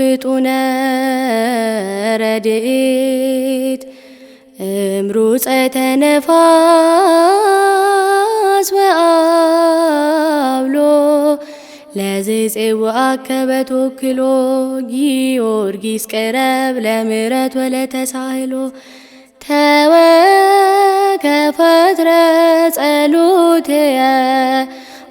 ፍጡነ ረድኤት እምሩፀተ ነፋስ ወአብሎ ለዘይፄውዐከ በተወክሎ ጊዮርጊስ ቅረብ ለምህረት ወለተሳህሎ ተወከፈትረ ጸሎትየ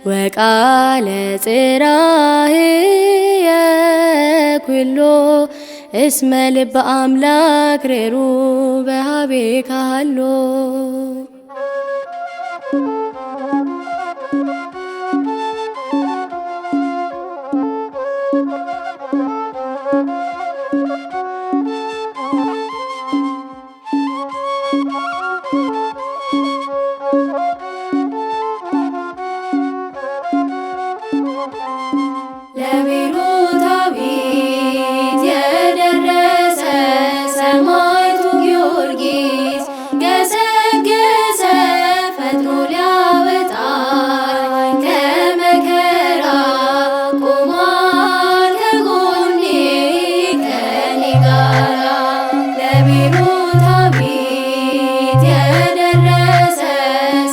ወቃለ ጽራህየ ኩሎ እስመ ልበ አምላክ ሬሩ በኀቤከ ሀሎ። ለቤሮታዊት የደረሰ ሰማዕቱ ጊዮርጊስ ገሰገሰ ፈጥኖ ሊያወጣኝ ከመከራ ቆሟል ከጎኔ ከኔ ጋራ። ለቤሮታዊት የደረሰ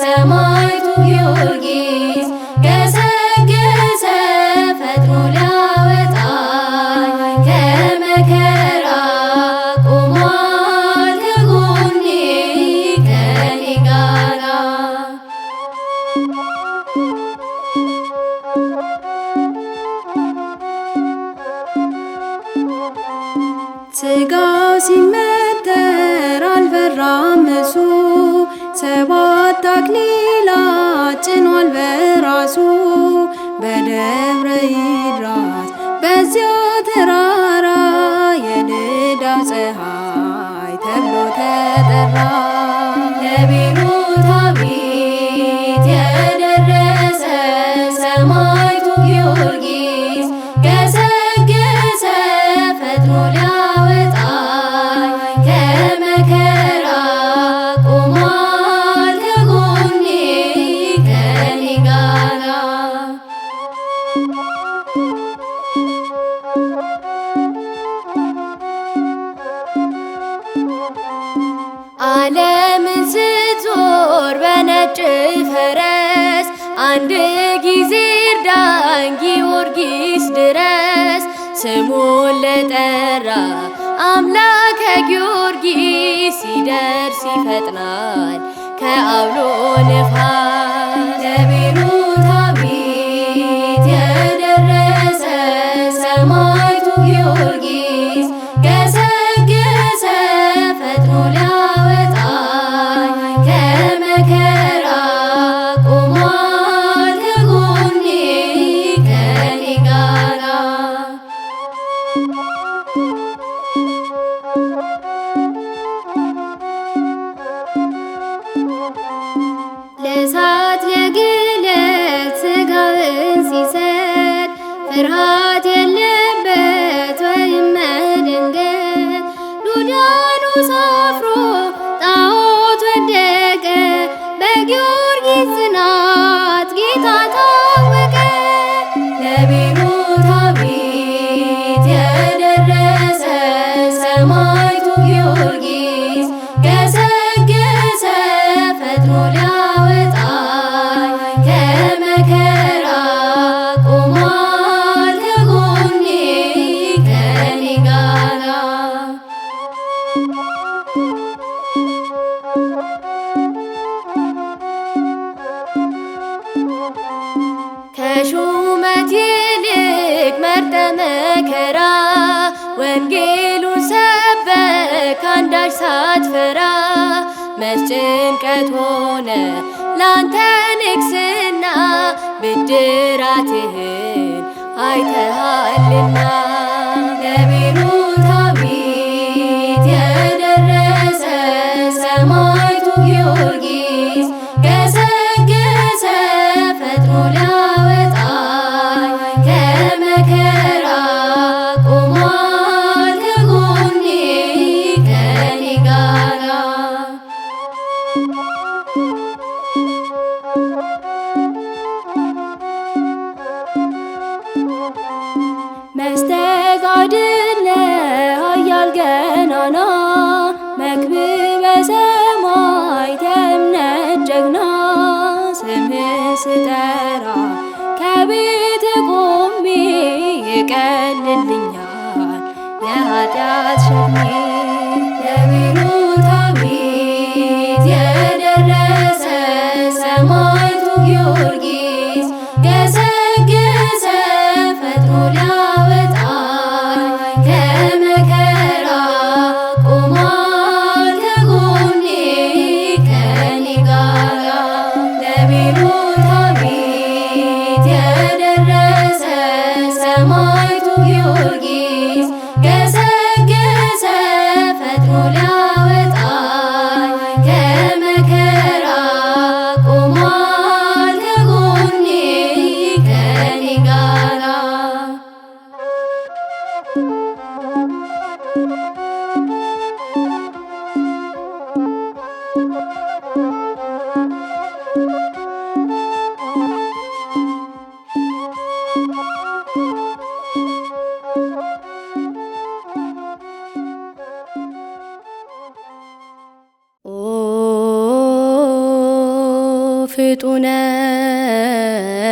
ሰማዕቱ ጊዮርጊስ ገሰገሰ ፈጥኖ ሊያወጣኝ ከመከራ ቆሟል ከጎኔ ከኔ ጋራ። ሥጋው ሲመተር አልበራም እሱ 7 አክሊላት ጭኗል በራሱ። በደብረ ይድራስ በዚያ ተራራ የልዳው ፀሐይ ተብሎ ተጠራ። ለቤሮታዊት የደረሰ ሰማዕቱ ጊዮርጊስ ገሰገሰ ፈጥኖ ሊያወጣኝ ከመከራ ቆሟል ከጎኔ ከኔ ጋራ። ዓለምን ስትዞር በነጭ ፈረስ አንድ ጊዜ እርዳኝ ጊዮርጊስ ድረስ። ስሙን ለጠራ አምላከ ጊዮርጊስ ሲደርስ ይፈጥናል ከአውሎ ነፋስ። ለቤሮታዊት የደረሰ ሰማዕቱ ጊዮርጊስ ገሰገሰ ፈጥኖ ሊያወጣኝ ከመከራ ቆሟል ከጎኔ ከኔ ጋራ። ለእሳት ለግለት ሥጋህን ሲሰጥ ፍርሃት የለበት ወይም መደንገጥ። ዱዳኖስ አፍሮ ጣዖት ወደቀ በጊዮርጊስ ጽናት ጌታ ታወቀ። ለቤሮታዊት የደረሰ ሰማዕቱ ጊዮርጊስ ገሰገሰ ፈጥኖ ሊያወጣኝ ከመከራ ቆሟል ከጎኔ ከኔ ጋራ። ከሹመት ይልቅ መርጠ መከራ ወንጌሉን ሰበክ አንዳች ሳትፈራ። መች ጭንቀት ሆነ ላንተ ንግሥና ብድራትህን አይተሃልና። ለቤሮታዊት የደረሰ ሰማዕቱ ጊዮርጊስ ገሰገሰ ፈጥኖ ሊያወጣኝ ከመከራ ቆሟል ከጎኔ ከኔ ጋራ። መስተጋድል ስጠራ ከቤት ቆሜ ይቀልልኛል የኃጢአት ሸክሜ። ለቤሮታዊት የደረሰ ሰማዕቱ ጊዮርጊስ ገሰገሰ ፈጥኖ ሊያወጣኝ ከመከራ ቆሟል ከጎኔ ከኔ ጋራ። ለቤሮታዊት የደረሰ ሰማዕቱ ጊዮርጊስ ገሰገሰ ፈጥኖ ሊያወጣኝ ከመከራ ቆሟል ከጎኔ ከኔ ጋራ። ኦ ፍጡነ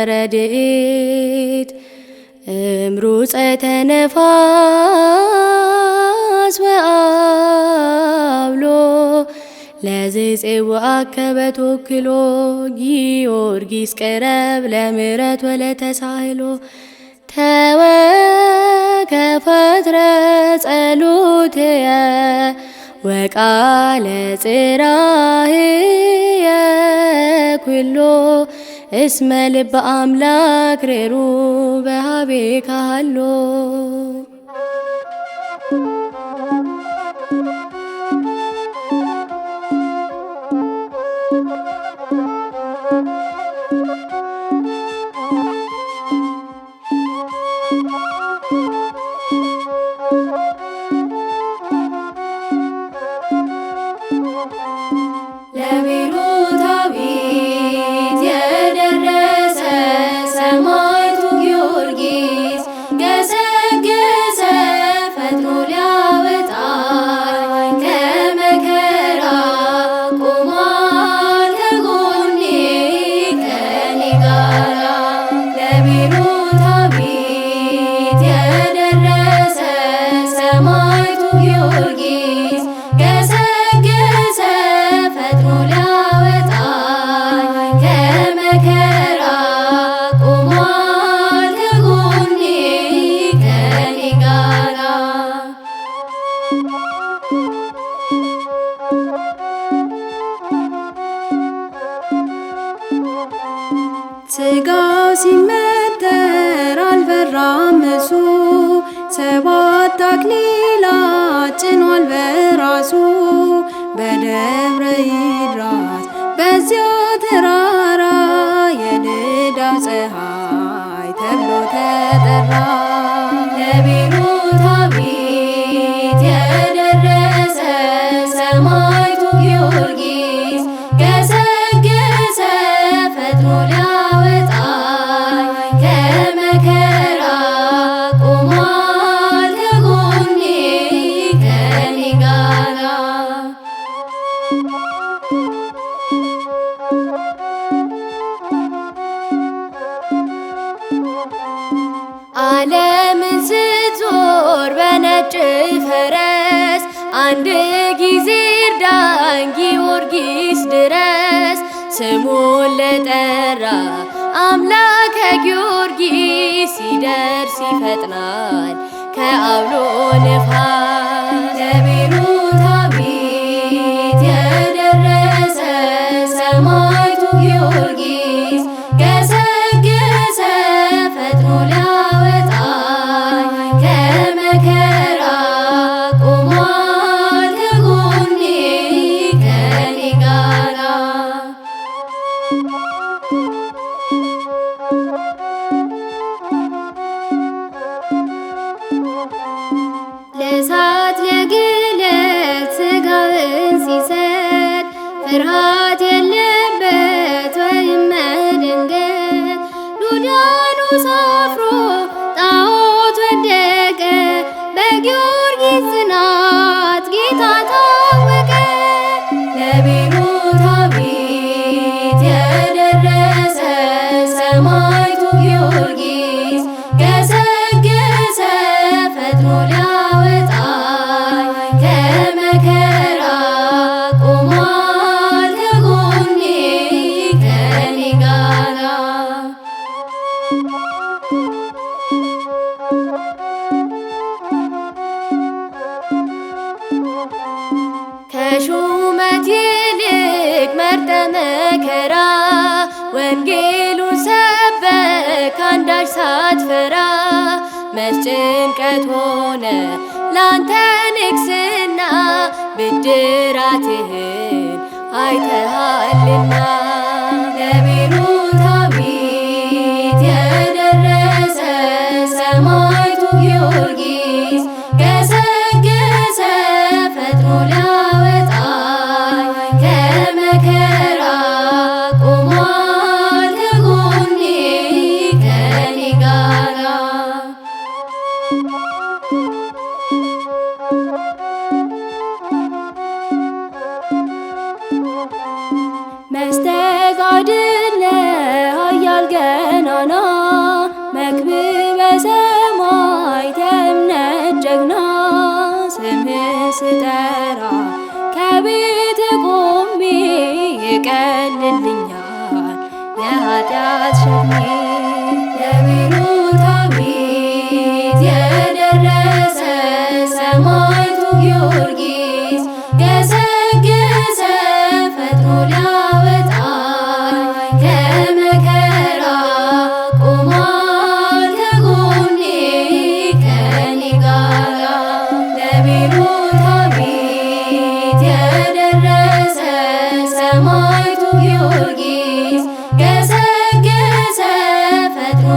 ረድኤት እምሩፀተ ነፋስ ወአብሎ ለዘይፄውዐከ በተወክሎ ጊዮርጊስ ቅረብ ለምህረት ወለተሳህሎ። ተወከፈትረ ጸሎትየ ወቃለ ጽራህየ ኩሎ እስመ ልበ አምላክ ሬሩ በኀቤከ ሀሎ። ለቤሮታዊት የደረሰ ሰማዕቱ ጊዮርጊስ ገሰገሰ ፈጥኖ ሊያወጣኝ ከመከራ ቆሟል ከጎኔ ከኔ ጋራ። ለቤሮታዊት የደረሰ ሰማዕቱ ጊዮርጊስ ገሰገሰ ፈጥኖ ሊያወጣኝ ከመከራ ቆሟል ከጎኔ ከኔ ጋራ። ሥጋው ሲመተር አልበራም እሱ ሰባት አክሊላት ጭኗል በራሱ። በደብረ ይድራስ በዚያ ተራራ የልዳው ፀሐይ ተብሎ ተጠራ። ለቤሮታዊት የደረሰ ሰማዕቱ ጊዮርጊስ ገሰገሰ ፈጥኖ ሊያወጣኝ ከመከራ ቆሟል ከጎኔ ከኔ ጋራ። ዓለምን ስትዞር በነጭ ፈረስ አንድ ጊዜ እርዳኝ ጊዮርጊስ ድረስ። ስሙን ለጠራ አምላከ ጊዮርጊስ ሲደርስ ይፈጥናል ከአውሎ ነፋስ። ለቤሮታዊት የደረሰ ሰማዕቱ ጊዮርጊስ ገሰገሰ ፈጥኖ ሊያወጣኝ ከመከራ ቆሟል ከጎኔ ከኔ ጋራ። ለእሳት ለግለት ሥጋውን ሲሰጥ ፍርሃት የለበት ወይም መደንገጥ። ዮርዳኖስ አፍሮ ጣዖት ወደቀ በጊዮርጊስ ጽናት ጌታ ታወቀ። ለቤሮታዊት የደረሰ ወንጌሉን ሰበክ አንዳች ሳትፈራ መች ጭንቀት ሆነ ላንተ ንግስና ብድራትህን አይተሃልና ለቤሩታዊት የደረሰ ሰማዕቱ ጊዮርጊስ ገሰገሰ ፈጥኖ ሊያወጣኝ ከመከራ ቆሟል ከጎኔ ከኔ ጋራ መስተጋድል ኃያል ገናና መክብበ ሰማዕት የእምነት ጀግና ስምህን ስጠራ ከቤት ቆሜ ይቀልልኛል የኃጢአት ሸክሜ ለቤሩታዊት የደረሰ ሰማዕቱ ጊዮርጊስ ገሰገሰ ፈጥኖ ሊያወጣኝ ከመከራ ቆሟል ከጎኔ ከኔ ጋራ ለቤሩታዊት የደረሰ ሰማዕቱ ጊዮርጊስ ገሰገሰ ፈጥኖ